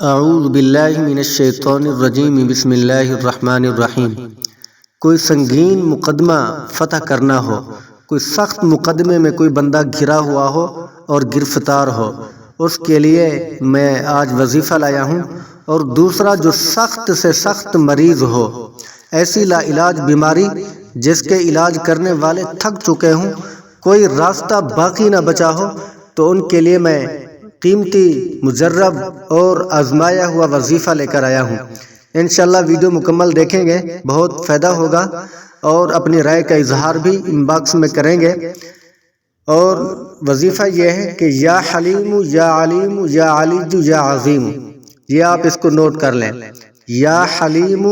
اعوذ باللہ من الشیطان الرجیم بسم اللہ الرحمن الرحیم۔ کوئی سنگین مقدمہ فتح کرنا ہو، کوئی سخت مقدمے میں کوئی بندہ گھرا ہوا ہو اور گرفتار ہو، اس کے لیے میں آج وظیفہ لایا ہوں۔ اور دوسرا، جو سخت سے سخت مریض ہو، ایسی لا علاج بیماری جس کے علاج کرنے والے تھک چکے ہوں، کوئی راستہ باقی نہ بچا ہو، تو ان کے لیے میں قیمتی، مجرب اور آزمایا ہوا وظیفہ لے کر آیا ہوں۔ انشاءاللہ ویڈیو مکمل دیکھیں گے، بہت فائدہ ہوگا، اور اپنی رائے کا اظہار بھی ان باکس میں کریں گے۔ اور وظیفہ یہ ہے کہ یا حلیم یا علیم یا علی یا عظیم، یہ آپ اس کو نوٹ کر لیں۔ یا حلیم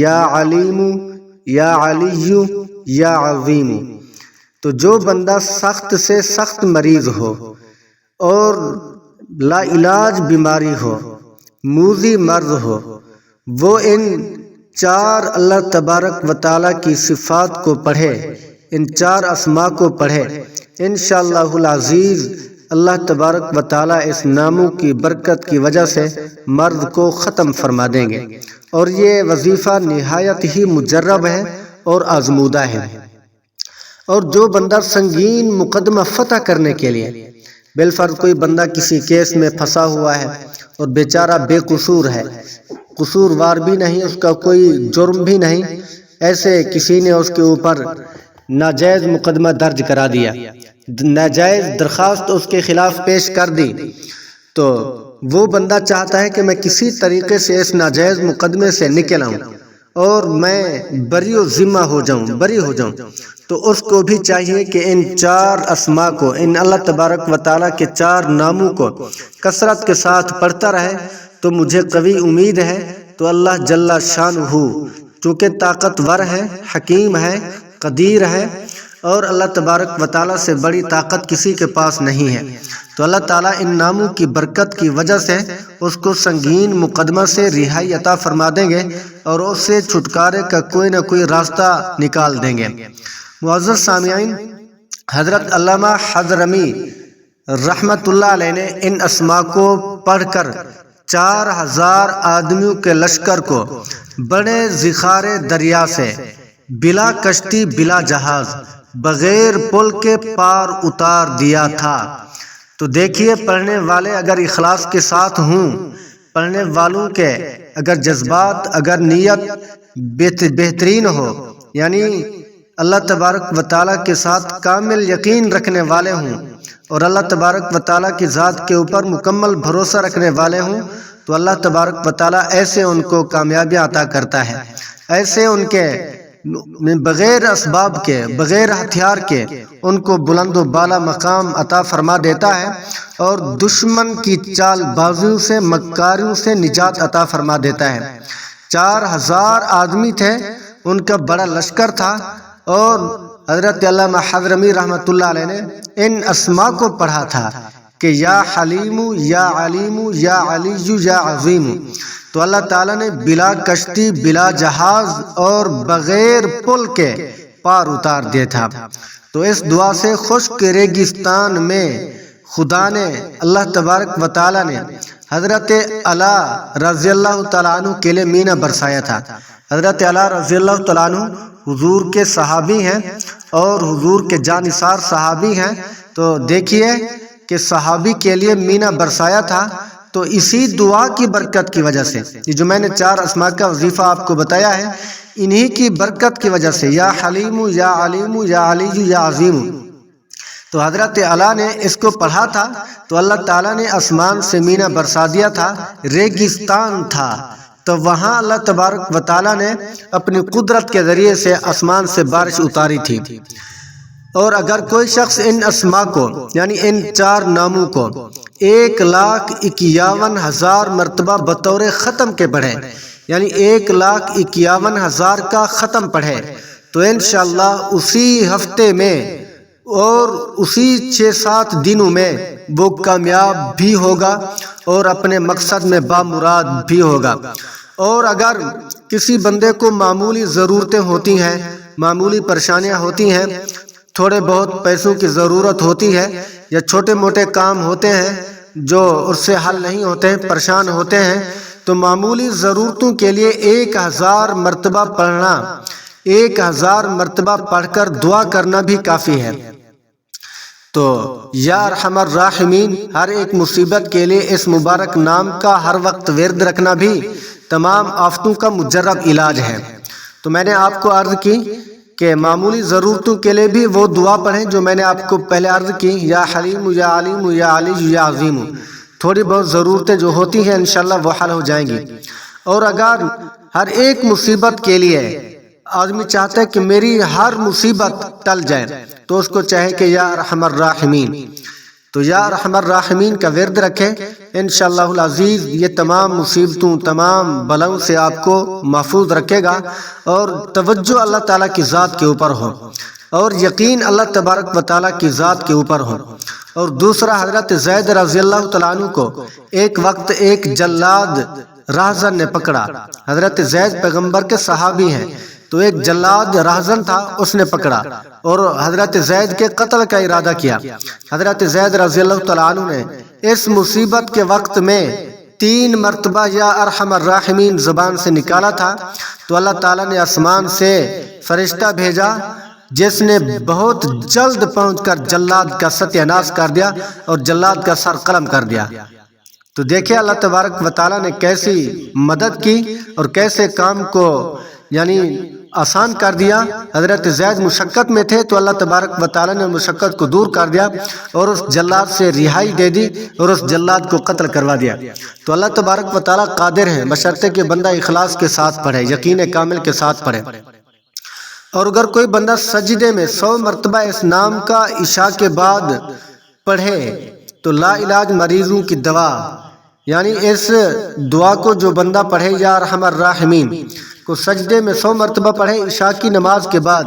یا علیم یا علی یا عظیم۔ تو جو بندہ سخت سے سخت مریض ہو اور لا علاج بیماری ہو، موذی مرض ہو، وہ ان چار اللہ تبارک و تعالیٰ کی صفات کو پڑھے، ان چار اسماء کو پڑھے، انشاءاللہ العزیز اللہ تبارک و تعالیٰ اس ناموں کی برکت کی وجہ سے مرض کو ختم فرما دیں گے۔ اور یہ وظیفہ نہایت ہی مجرب ہے اور آزمودہ ہے۔ اور جو بندہ سنگین مقدمہ فتح کرنے کے لیے، بالفرض کوئی بندہ کسی کیس میں پھنسا ہوا ہے اور بیچارہ بے قصور ہے، قصوروار بھی نہیں، اس کا کوئی جرم بھی نہیں، ایسے کسی نے اس کے اوپر ناجائز مقدمہ درج کرا دیا، ناجائز درخواست اس کے خلاف پیش کر دی، تو وہ بندہ چاہتا ہے کہ میں کسی طریقے سے اس ناجائز مقدمے سے نکل آؤں اور میں بری و ذمہ ہو جاؤں، بری ہو جاؤں، تو اس کو بھی چاہیے کہ ان چار اسماء کو، ان اللہ تبارک و تعالیٰ کے چار ناموں کو کثرت کے ساتھ پڑھتا رہے۔ تو مجھے قوی امید ہے تو اللہ جل شانہ، چونکہ طاقتور ہے، حکیم ہے، قدیر ہے، اور اللہ تبارک و تعالیٰ سے بڑی طاقت کسی کے پاس نہیں ہے، تو اللہ تعالیٰ ان ناموں کی برکت کی وجہ سے اس کو سنگین مقدمہ سے رہائی عطا فرما دیں گے اور اس سے چھٹکارے کا کوئی نہ کوئی راستہ نکال دیں گے۔ معزز سامعین، حضرت علامہ حضرمی رحمت اللہ علیہ نے ان اسماء کو پڑھ کر 4000 آدمیوں کے لشکر کو بڑے ذخار دریا سے بلا کشتی بلا جہاز بغیر پل کے پار اتار دیا تھا۔ تو دیکھیے، پڑھنے والے اگر اخلاص کے ساتھ ہوں، پڑھنے والوں کے اگر جذبات، اگر نیت بہترین ہو، یعنی اللہ تبارک و تعالیٰ کے ساتھ کامل یقین رکھنے والے ہوں اور اللہ تبارک و تعالیٰ کی ذات کے اوپر مکمل بھروسہ رکھنے والے ہوں، تو اللہ تبارک و تعالیٰ ایسے ان کو کامیابی عطا کرتا ہے، ایسے ان کے بغیر اسباب کے، بغیر ہتھیار کے ان کو بلند و بالا مقام عطا فرما دیتا ہے، اور دشمن کی چال بازیوں سے، مکاریوں سے نجات عطا فرما دیتا ہے۔ 4000 آدمی تھے، ان کا بڑا لشکر تھا، اور حضرت علامہ حضرمی رحمت اللہ علیہ نے ان اسماء کو پڑھا تھا کہ یا حلیم یا علیم یا علی یا عظیم، تو اللہ تعالیٰ نے بلا کشتی، بلا جہاز اور بغیر پل کے پار اتار دیا تھا۔ تو اس دعا سے خشک ریگستان میں خدا نے، اللہ تبارک و تعالیٰ نے حضرت علی رضی اللہ تعالیٰ عنہ کے لیے مینہ برسایا تھا۔ حضرت علی رضی اللہ تعالیٰ عنہ حضور کے صحابی ہیں اور حضور کے جانثار صحابی ہیں، تو دیکھیے کہ صحابی کے لیے مینہ برسایا تھا، تو اسی دعا کی برکت کی وجہ سے، یہ جو میں نے 4 اسماء کا وظیفہ آپ کو بتایا ہے، انہی کی برکت کی وجہ سے یا حلیم یا علیم یا علی یا عظیم، تو حضرت علی نے اس کو پڑھا تھا، تو اللہ تعالیٰ نے آسمان سے مینہ برسا دیا تھا، ریگستان تھا، تو وہاں اللہ تبارک و تعالیٰ نے اپنی قدرت کے ذریعے سے آسمان سے بارش اتاری تھی۔ اور اگر کوئی شخص ان اسماء کو، یعنی ان 4 ناموں کو 1,51,000 مرتبہ بطور ختم کے پڑھے، یعنی 1,51,000 کا ختم پڑھے، تو انشاءاللہ اسی ہفتے میں اور اسی 6-7 دنوں میں وہ کامیاب بھی ہوگا اور اپنے مقصد میں بامراد بھی ہوگا۔ اور اگر کسی بندے کو معمولی ضرورتیں ہوتی ہیں، معمولی پریشانیاں ہوتی ہیں، تھوڑے بہت پیسوں کی ضرورت ہوتی ہے، یا چھوٹے موٹے کام ہوتے ہیں، جو اس سے حل نہیں ہوتے، پریشان ہوتے ہیں، تو معمولی ضرورتوں کے لیے 1000 مرتبہ پڑھنا، 1000 مرتبہ پڑھ کر دعا کرنا بھی کافی ہے۔ تو یا ارحم الراحمین، ہر ایک مصیبت کے لیے اس مبارک نام کا ہر وقت ورد رکھنا بھی تمام آفتوں کا مجرب علاج ہے۔ تو میں نے آپ کو عرض کی کہ معمولی ضرورتوں کے لیے بھی وہ دعا پڑھیں جو میں نے آپ کو پہلے عرض کی، یا حلیم یا علیم یا علی یا عظیم۔ تھوڑی بہت ضرورتیں جو ہوتی ہیں انشاءاللہ وہ حل ہو جائیں گی۔ اور اگر ہر ایک مصیبت کے لیے آدمی چاہتا ہے کہ میری ہر مصیبت ٹل جائے، تو اس کو چاہے کہ یا ارحم الراحمین، تو یا ارحم الراحمین کا ورد رکھیں، انشاءاللہ العزیز یہ تمام مصیبتوں، تمام بلاؤں سے آپ کو محفوظ رکھے گا، اور توجہ اللہ تعالیٰ کی ذات کے اوپر ہو، اور یقین اللہ تبارک و تعالیٰ کی ذات کے اوپر ہو۔ اور دوسرا، حضرت زید رضی اللہ تعالیٰ عنہ کو ایک وقت ایک جلاد راہزن نے پکڑا۔ حضرت زید پیغمبر کے صحابی ہیں، تو ایک جلاد راہزن تھا، اس نے پکڑا اور حضرت زید کے قتل کا ارادہ کیا۔ حضرت زید رضی اللہ تعالیٰ عنہ نے اس مصیبت کے وقت میں 3 مرتبہ یا ارحم الراحمین زبان سے نکالا تھا، تو اللہ تعالیٰ نے آسمان سے فرشتہ بھیجا جس نے بہت جلد پہنچ کر جلاد کا ستیہ ناش کر دیا اور جلاد کا سر قلم کر دیا۔ تو دیکھیں اللہ تبارک و تعالیٰ نے کیسی مدد کی اور کیسے کام کو یعنی آسان کر دیا۔ حضرت زید مشقت میں تھے تو اللہ تبارک و تعالیٰ نے مشقت کو دور کر دیا اور اس جلاد سے رہائی دے دی اور اس جلاد کو قتل کروا دیا۔ تو اللہ تبارک و تعالیٰ قادر ہیں، بشرطے کہ بندہ اخلاص کے ساتھ پڑھے، یقین کامل کے ساتھ پڑھے۔ اور اگر کوئی بندہ سجدے میں 100 مرتبہ اس نام کا عشاء کے بعد پڑھے تو لا علاج مریضوں کی دوا، یعنی اس دعا کو جو بندہ پڑھے یا ارحم الراحمین کو سجدے میں 100 مرتبہ پڑھے عشاء کی نماز کے بعد،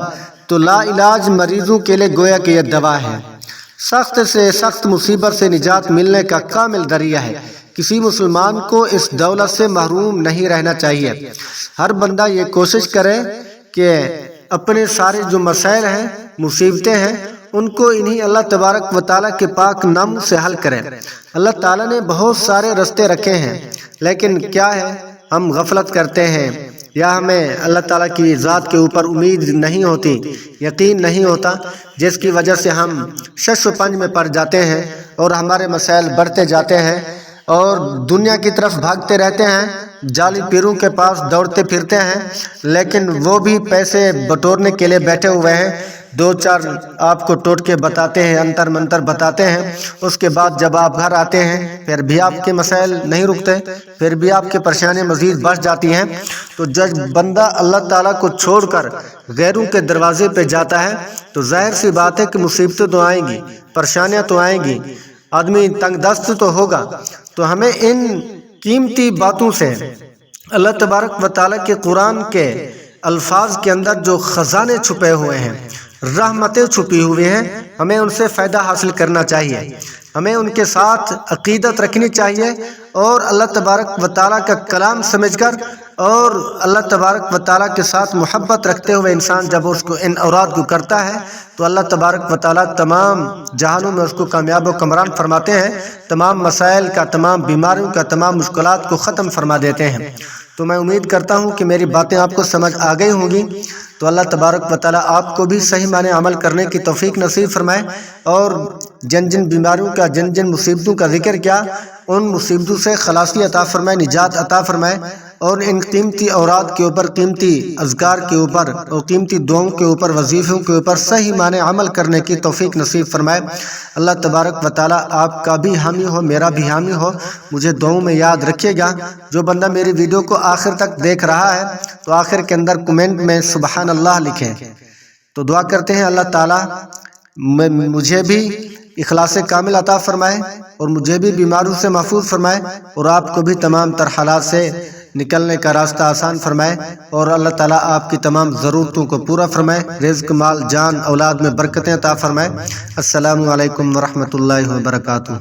تو لا علاج مریضوں کے لیے گویا کہ یہ دوا ہے، سخت سے سخت مصیبت سے نجات ملنے کا کامل ذریعہ ہے۔ کسی مسلمان کو اس دولت سے محروم نہیں رہنا چاہیے۔ ہر بندہ یہ کوشش کرے کہ اپنے سارے جو مسائل ہیں، مصیبتیں ہیں، ان کو انہی اللہ تبارک و تعالیٰ کے پاک نام سے حل کریں۔ اللہ تعالیٰ نے بہت سارے راستے رکھے ہیں، لیکن کیا ہے ہم غفلت کرتے ہیں، یا ہمیں اللہ تعالیٰ کی ذات کے اوپر امید نہیں ہوتی، یقین نہیں ہوتا، جس کی وجہ سے ہم شش و پنج میں پڑ جاتے ہیں اور ہمارے مسائل بڑھتے جاتے ہیں اور دنیا کی طرف بھاگتے رہتے ہیں، جعلی پیروں کے پاس دوڑتے پھرتے ہیں، لیکن وہ بھی پیسے بٹورنے کے لیے بیٹھے ہوئے ہیں، 2-4 آپ کو ٹوٹکے بتاتے ہیں، انتر منتر بتاتے ہیں، اس کے بعد جب آپ گھر آتے ہیں پھر بھی آپ کے مسائل نہیں رکتے، پھر بھی آپ کے پریشانیاں مزید بڑھ جاتی ہیں۔ تو جب بندہ اللہ تعالیٰ کو چھوڑ کر غیروں کے دروازے پہ جاتا ہے تو ظاہر سی بات ہے کہ مصیبتیں تو آئیں گی، پریشانیاں تو آئیں گی، آدمی تنگ دست تو ہوگا۔ تو ہمیں ان قیمتی باتوں سے اللہ تبارک و تعالیٰ کے قرآن کے الفاظ کے اندر جو خزانے چھپے ہوئے ہیں، رحمتیں چھپی ہوئی ہیں، ہمیں ان سے فائدہ حاصل کرنا چاہیے، ہمیں ان کے ساتھ عقیدت رکھنی چاہیے، اور اللہ تبارک و تعالیٰ کا کلام سمجھ کر اور اللہ تبارک و تعالیٰ کے ساتھ محبت رکھتے ہوئے انسان جب اس کو ان اوراد کو کرتا ہے تو اللہ تبارک و تعالیٰ تمام جہانوں میں اس کو کامیاب و کمران فرماتے ہیں، تمام مسائل کا، تمام بیماریوں کا، تمام مشکلات کو ختم فرما دیتے ہیں۔ تو میں امید کرتا ہوں کہ میری باتیں آپ کو سمجھ آ گئی ہوں گی۔ تو اللہ تبارک و تعالیٰ آپ کو بھی صحیح معنی عمل کرنے کی توفیق نصیب فرمائے، اور جن جن بیماریوں کا، جن جن مصیبتوں کا ذکر کیا، ان مصیبتوں سے خلاصی عطا فرمائے، نجات عطا فرمائے، اور ان قیمتی اوراد کے اوپر، قیمتی اذکار کے اوپر اور قیمتی دعاؤں کے اوپر، وظیفوں کے اوپر صحیح معنی عمل کرنے کی توفیق نصیب فرمائے۔ اللہ تبارک و تعالیٰ آپ کا بھی حامی ہو، میرا بھی حامی ہو۔ مجھے دعاؤں میں یاد رکھیے گا۔ جو بندہ میری ویڈیو کو آخر تک دیکھ رہا ہے تو آخر کے اندر کمنٹ میں سبحان اللہ لکھیں۔ تو دعا کرتے ہیں اللہ تعالیٰ مجھے بھی اخلاص کامل عطا فرمائے اور مجھے بھی بیماروں سے محفوظ فرمائے، اور آپ کو بھی تمام تر حالات سے نکلنے کا راستہ آسان فرمائے، اور اللہ تعالیٰ آپ کی تمام ضرورتوں کو پورا فرمائے، رزق، مال، جان، اولاد میں برکتیں عطا فرمائے۔ السلام علیکم ورحمۃ اللہ وبرکاتہ۔